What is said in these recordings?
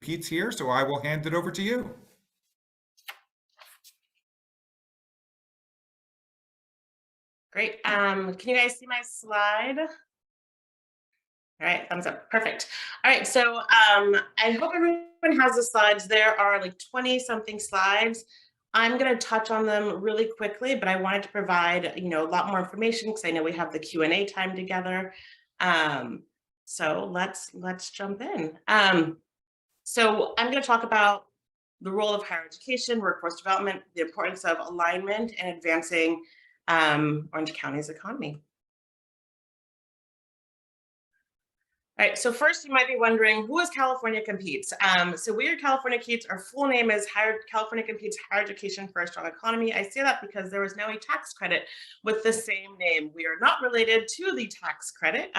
Pete's here, so I will hand it over to you. Great. Can you guys see my slide? All right, thumbs up. Perfect. All right, so I hope everyone has the slides. There are like 20 something slides. I'm going to touch on them really quickly, but I wanted to provide, a lot more information because I know we have the Q&A time together. So let's jump in. So I'm going to talk about the role of higher education, workforce development, the importance of alignment and advancing Orange County's economy. All right, so first you might be wondering, who is California Competes? So we are California Competes. Our full name is California Competes Higher Education for a Strong Economy. I say that because there is now a tax credit with the same name. We are not related to the tax credit.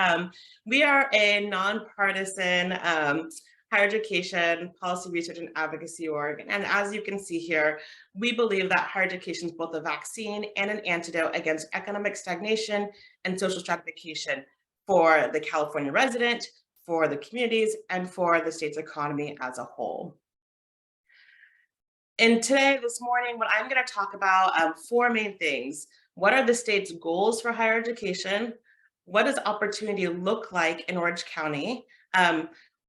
We are a nonpartisan higher education policy research and advocacy org. And as you can see here, we believe that higher education is both a vaccine and an antidote against economic stagnation and social stratification for the California resident, for the communities, and for the state's economy as a whole. And today, this morning, what I'm going to talk about, four main things. What are the state's goals for higher education? What does opportunity look like in Orange County?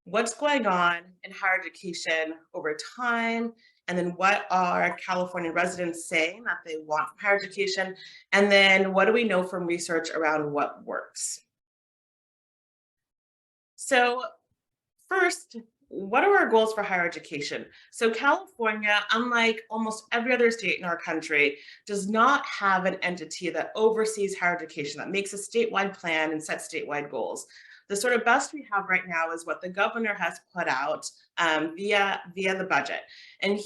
What's going on in higher education over time? And then what are California residents saying that they want from higher education? And then what do we know from research around what works? So first, what are our goals for higher education? So California, unlike almost every other state in our country, does not have an entity that oversees higher education, that makes a statewide plan and sets statewide goals. The sort of best we have right now is what the governor has put out via the budget. And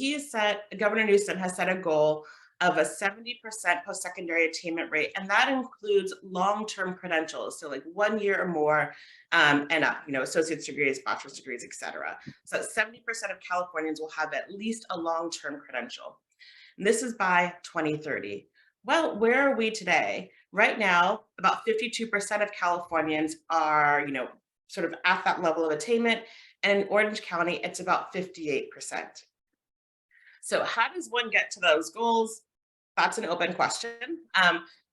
Governor Newsom has set a goal of a 70% post-secondary attainment rate, and that includes long-term credentials, so like 1 year or more and up, associate's degrees, bachelor's degrees, et cetera. So 70% of Californians will have at least a long-term credential. And this is by 2030. Well, where are we today? Right now, about 52% of Californians are, sort of at that level of attainment, and in Orange County, it's about 58%. So how does one get to those goals? That's an open question.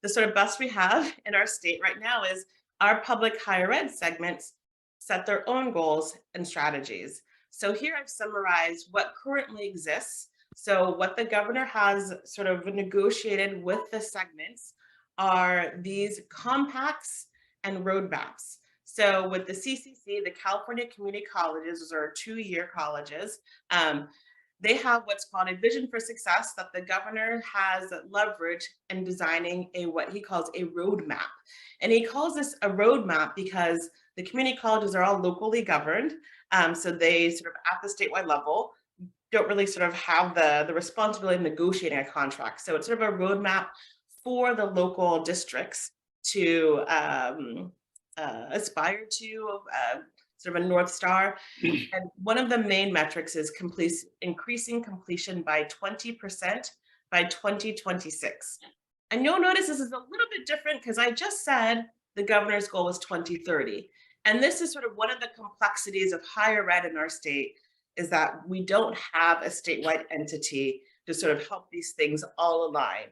The sort of best we have in our state right now is our public higher ed segments set their own goals and strategies. So here I've summarized what currently exists. So what the governor has sort of negotiated with the segments are these compacts and roadmaps. So with the CCC, the California Community Colleges, those are 2-year colleges, they have what's called a vision for success that the governor has leveraged in designing what he calls a roadmap. And he calls this a roadmap because the community colleges are all locally governed. So they sort of at the statewide level don't really sort of have the responsibility of negotiating a contract. So it's sort of a roadmap for the local districts to aspire to sort of a North Star. And one of the main metrics is increasing completion by 20% by 2026. And you'll notice this is a little bit different because I just said the governor's goal was 2030. And this is sort of one of the complexities of higher ed in our state is that we don't have a statewide entity to sort of help these things all align.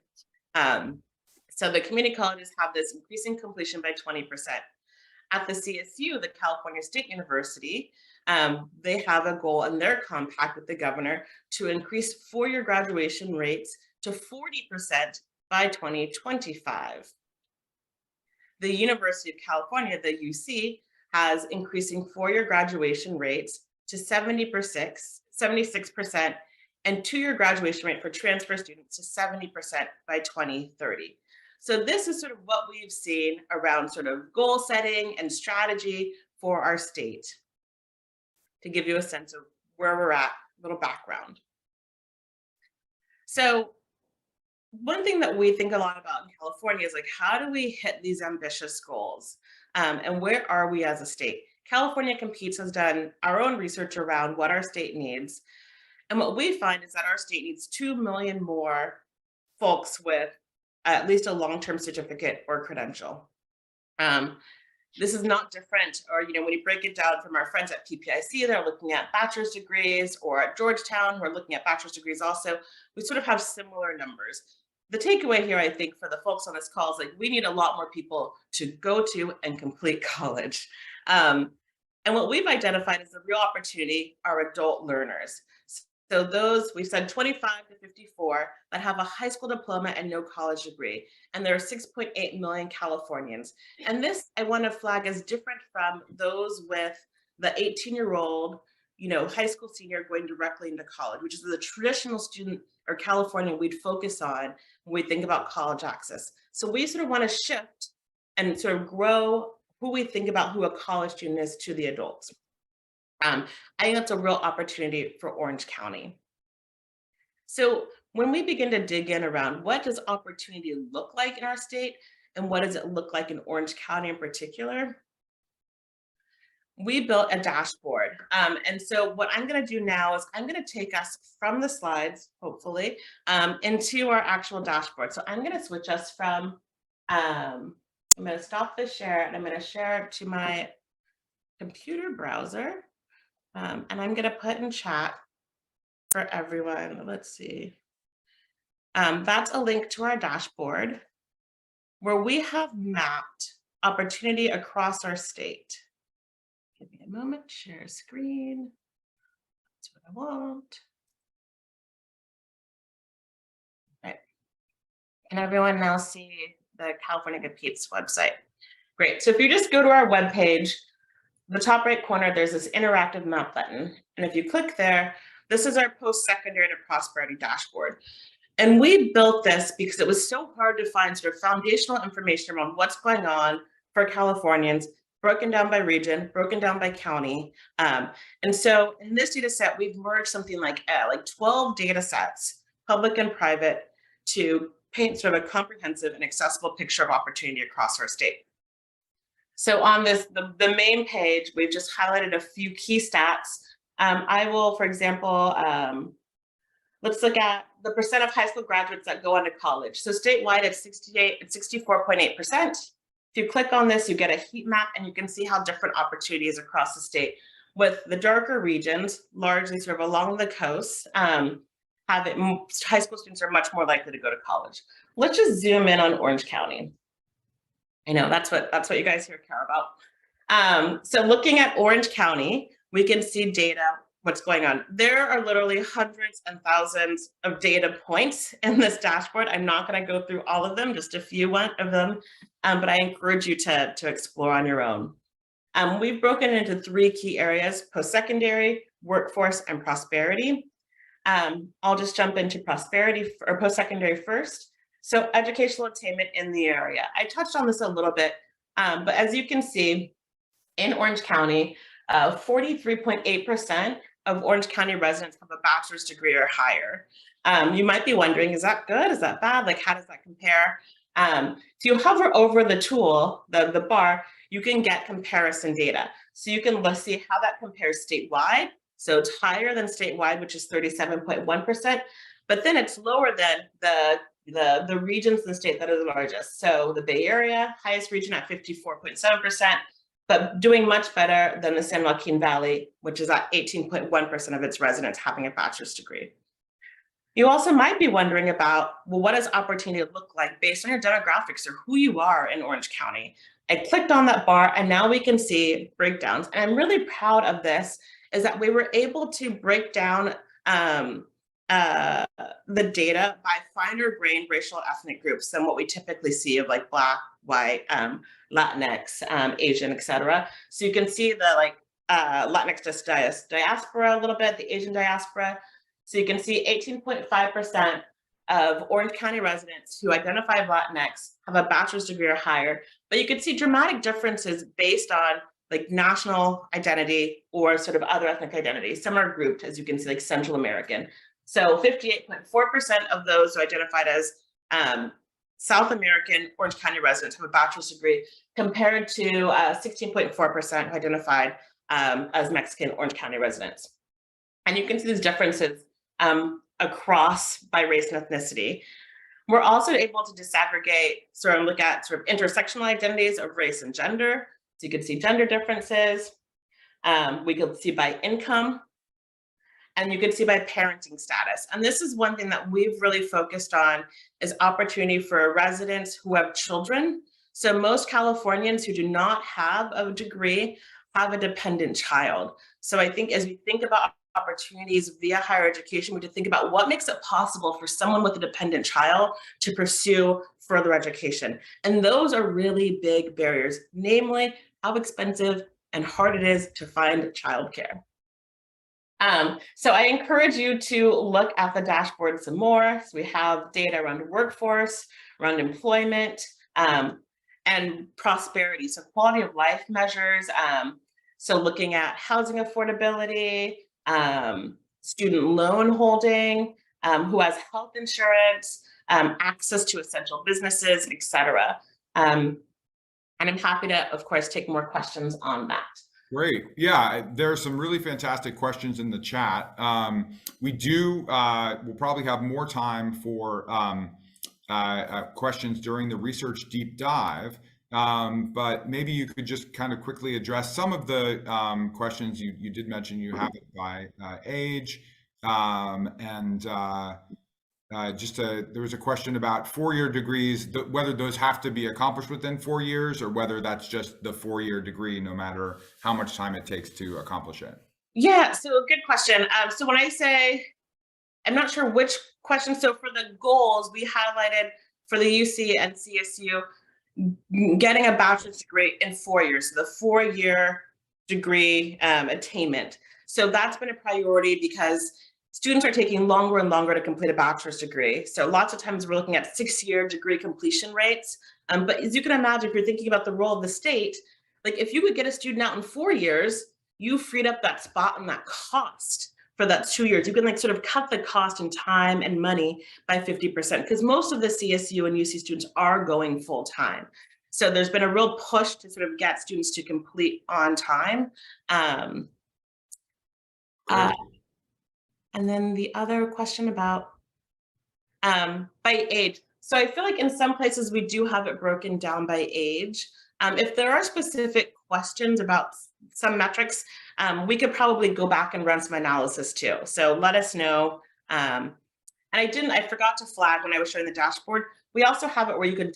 So the community colleges have this increasing completion by 20%. At the CSU, the California State University, they have a goal in their compact with the governor to increase 4-year graduation rates to 40% by 2025. The University of California, the UC, has increasing 4-year graduation rates to 76%, and 2-year graduation rate for transfer students to 70% by 2030. So this is sort of what we've seen around sort of goal setting and strategy for our state. To give you a sense of where we're at, a little background. So one thing that we think a lot about in California is like, how do we hit these ambitious goals? And where are we as a state? California Competes has done our own research around what our state needs. And what we find is that our state needs 2 million more folks with at least a long-term certificate or credential. This is not different, or when you break it down from our friends at PPIC, they're looking at bachelor's degrees, or at Georgetown, we're looking at bachelor's degrees also. We sort of have similar numbers. The takeaway here, I think, for the folks on this call is like we need a lot more people to go to and complete college. And what we've identified as the real opportunity are adult learners. So those, we said 25 to 54 that have a high school diploma and no college degree. And there are 6.8 million Californians. And this I want to flag as different from those with the 18-year-old, high school senior going directly into college, which is the traditional student or Californian we'd focus on when we think about college access. So we sort of want to shift and sort of grow who we think about who a college student is to the adults. I think that's a real opportunity for Orange County. So when we begin to dig in around what does opportunity look like in our state and what does it look like in Orange County in particular, we built a dashboard. And so what I'm going to do now is I'm going to take us from the slides, hopefully, into our actual dashboard. So I'm going to switch us from, I'm going to stop the share and I'm going to share it to my computer browser. And I'm going to put in chat for everyone. Let's see. That's a link to our dashboard where we have mapped opportunity across our state. Give me a moment, share screen. That's what I want. Right. Can everyone now see the California Competes website? Great. So if you just go to our webpage, the top right corner, there's this interactive map button. And if you click there, this is our post-secondary to prosperity dashboard. And we built this because it was so hard to find sort of foundational information around what's going on for Californians, broken down by region, broken down by county. And so in this data set, we've merged something like 12 data sets, public and private, to paint sort of a comprehensive and accessible picture of opportunity across our state. So on this, the main page, we've just highlighted a few key stats. I will, for example, let's look at the percent of high school graduates that go on to college. So statewide, it's 64.8%. If you click on this, you get a heat map and you can see how different opportunities across the state, with the darker regions, largely sort of along the coast, high school students are much more likely to go to college. Let's just zoom in on Orange County. I know that's what you guys here care about. So looking at Orange County, we can see data, what's going on. There are literally hundreds and thousands of data points in this dashboard. I'm not going to go through all of them, just a few of them, but I encourage you to explore on your own. We've broken it into three key areas: post-secondary, workforce, and prosperity. I'll just jump into prosperity or post-secondary first. So educational attainment in the area. I touched on this a little bit, but as you can see, in Orange County, 43.8% of Orange County residents have a bachelor's degree or higher. You might be wondering, is that good? Is that bad? Like, how does that compare? If you hover over the tool, the bar, you can get comparison data. So you can see how that compares statewide. So it's higher than statewide, which is 37.1%, but then it's lower than the regions in the state that are the largest. So the Bay Area, highest region at 54.7%, but doing much better than the San Joaquin Valley, which is at 18.1% of its residents having a bachelor's degree. You also might be wondering about, well, what does opportunity look like based on your demographics or who you are in Orange County? I clicked on that bar and now we can see breakdowns. And I'm really proud of this, is that we were able to break down the data by finer grained racial ethnic groups than what we typically see of like Black, white, Latinx, Asian, et cetera. So you can see the Latinx diaspora a little bit, the Asian diaspora. So you can see 18.5% of Orange County residents who identify Latinx have a bachelor's degree or higher, but you can see dramatic differences based on like national identity or sort of other ethnic identities. Some are grouped, as you can see, like Central American. So 58.4% of those who identified as South American Orange County residents have a bachelor's degree, compared to 16.4% who identified as Mexican Orange County residents. And you can see these differences across by race and ethnicity. We're also able to disaggregate, sort of look at sort of intersectional identities of race and gender. So you could see gender differences. We could see by income, and you could see by parenting status. And this is one thing that we've really focused on is opportunity for residents who have children. So most Californians who do not have a degree have a dependent child. So I think as we think about opportunities via higher education, we have to think about what makes it possible for someone with a dependent child to pursue further education. And those are really big barriers, namely how expensive and hard it is to find childcare. So I encourage you to look at the dashboard some more. So we have data around workforce, around employment, and prosperity. So quality of life measures. So looking at housing affordability, student loan holding, who has health insurance, access to essential businesses, et cetera. And I'm happy to, of course, take more questions on that. Great. Yeah, there's some really fantastic questions in the chat. We'll probably have more time for questions during the research deep dive. But maybe you could just kind of quickly address some of the questions you did mention. You have it by age, and there was a question about four-year degrees, whether those have to be accomplished within 4 years or whether that's just the four-year degree, no matter how much time it takes to accomplish it. Yeah, so good question. So when I say, I'm not sure which question. So for the goals, we highlighted for the UC and CSU, getting a bachelor's degree in 4 years, so the 4-year degree attainment. So that's been a priority because students are taking longer and longer to complete a bachelor's degree. So lots of times we're looking at 6-year degree completion rates. But as you can imagine, if you're thinking about the role of the state, like if you could get a student out in 4 years, you freed up that spot and that cost for that 2 years. You can like sort of cut the cost in time and money by 50% because most of the CSU and UC students are going full time. So there's been a real push to sort of get students to complete on time. And then the other question about by age. So I feel like in some places we do have it broken down by age. If there are specific questions about some metrics, we could probably go back and run some analysis too. So let us know. And I forgot to flag when I was showing the dashboard. We also have it where you could